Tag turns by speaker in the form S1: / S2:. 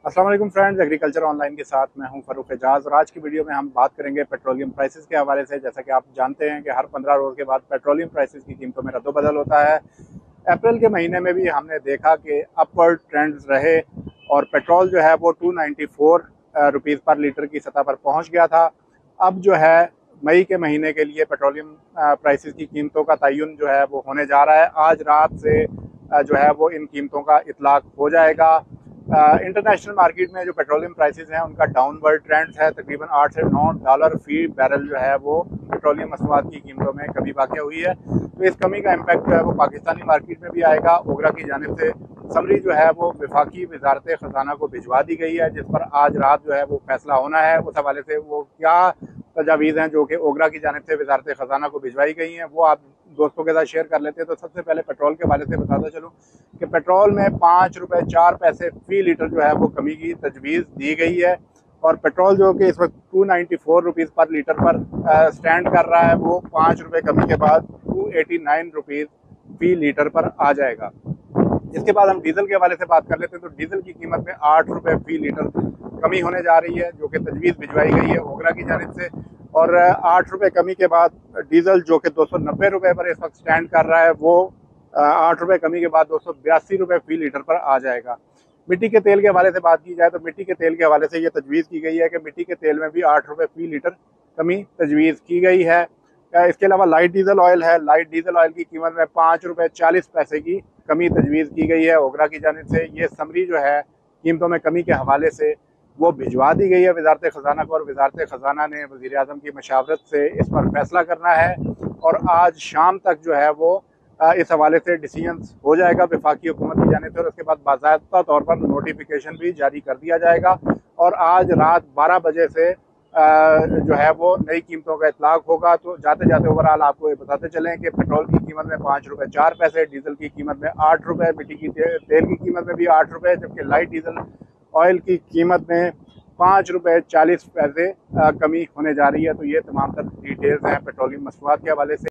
S1: अस्सलाम वालेकुम friends, agriculture online के साथ मैं हूं फ़रूख एजाज। और आज की वीडियो में हम बात करेंगे पेट्रोलियम प्राइसेस के हवाले से। जैसा कि आप जानते हैं कि हर 15 रोज़ के बाद पेट्रोलियम प्राइसेस की कीमतों में रद्दोबदल होता है। अप्रैल के महीने में भी हमने देखा कि अपवर्ड ट्रेंड्स रहे और पेट्रोल जो है वो 294 रुपीज़ पर लीटर की सतह पर पहुँच गया था। अब जो है मई के महीने के लिए पेट्रोलियम प्राइसेस की कीमतों का तयन जो है वो होने जा रहा है। आज रात से जो है वो इन कीमतों का इतलाक हो जाएगा। इंटरनेशनल मार्केट में जो पेट्रोलियम प्राइसेस हैं उनका डाउनवर्ड ट्रेंड है। तकरीबन 8 से 9 डॉलर फी बैरल जो है वो पेट्रोलियम मसनूआत की कीमतों में कमी वाक़ हुई है। तो इस कमी का इम्पैक्ट जो है वो पाकिस्तानी मार्केट में भी आएगा। ओगरा की जानिब से समरी जो है वो वफाकी वजारत ख़जाना को भिजवा दी गई है, जिस पर आज रात जो है वो फैसला होना है। उस हवाले से वो क्या तजावीज़ हैं जो कि ओगरा की जानिब से वजारत ख़जाना को भिजवाई गई हैं वो आप दोस्तों के साथ शेयर कर लेते हैं। तो सबसे पहले पेट्रोल के हवाले से बताता चलूँ कि पेट्रोल में 5 रुपये 4 पैसे फी लीटर जो है वो कमी की तजवीज़ दी गई है। और पेट्रोल जो कि इस वक्त 294 रुपीज़ पर लीटर पर स्टैंड कर रहा है, वो 5 रुपये कमी के बाद 289 रुपीज़ फी लीटर पर आ जाएगा। इसके बाद हम डीजल के हवाले से बात कर लेते हैं। तो डीजल की कीमत में 8 रुपये फी लीटर कमी होने जा रही है, जो कि तजवीज़ भिजवाई गई है ओगरा की जानिब से। और 8 रुपये कमी के बाद डीजल जो कि 290 रुपये पर इस वक्त स्टैंड कर रहा है, वो 8 रुपये कमी के बाद 282 रुपये फी लीटर पर आ जाएगा। मिट्टी के तेल के हवाले से बात की जाए तो मिट्टी के तेल के हवाले से ये तजवीज़ की गई है कि मिट्टी के तेल में भी 8 रुपये फी लीटर कमी तजवीज़ की गई है। इसके अलावा लाइट डीजल ऑयल है, लाइट डीजल ऑयल की कीमत में 5 रुपये 40 पैसे की कमी तजवीज़ की गई है ओगरा की जानिब से। ये समरी जो है कीमतों में कमी के हवाले से वो भिजवा दी गई है वजारत ख़जाना को, और वजारत ख़जाना ने वज़ीर आज़म की मशावरत से इस पर फैसला करना है। और आज शाम तक जो है वो इस हवाले से डिसीजन हो जाएगा वफाकी हुकूमत की जानिब से, और उसके बाद बाज़ाब्ता तौर पर नोटिफिकेशन भी जारी कर दिया जाएगा। और आज रात 12 बजे से जो है वो नई कीमतों का इतलाक होगा। तो जाते जाते ओवरऑल आपको ये बताते चलें कि पेट्रोल की कीमत में 5 रुपये 4 पैसे, डीजल की कीमत में 8 रुपये, मिट्टी की तेल की कीमत में भी 8 रुपये, जबकि लाइट डीजल ऑयल की कीमत में 5 रुपये 40 पैसे कमी होने जा रही है। तो ये तमाम तर डिटेल्स हैं पेट्रोलियम मसनूआत के हवाले से।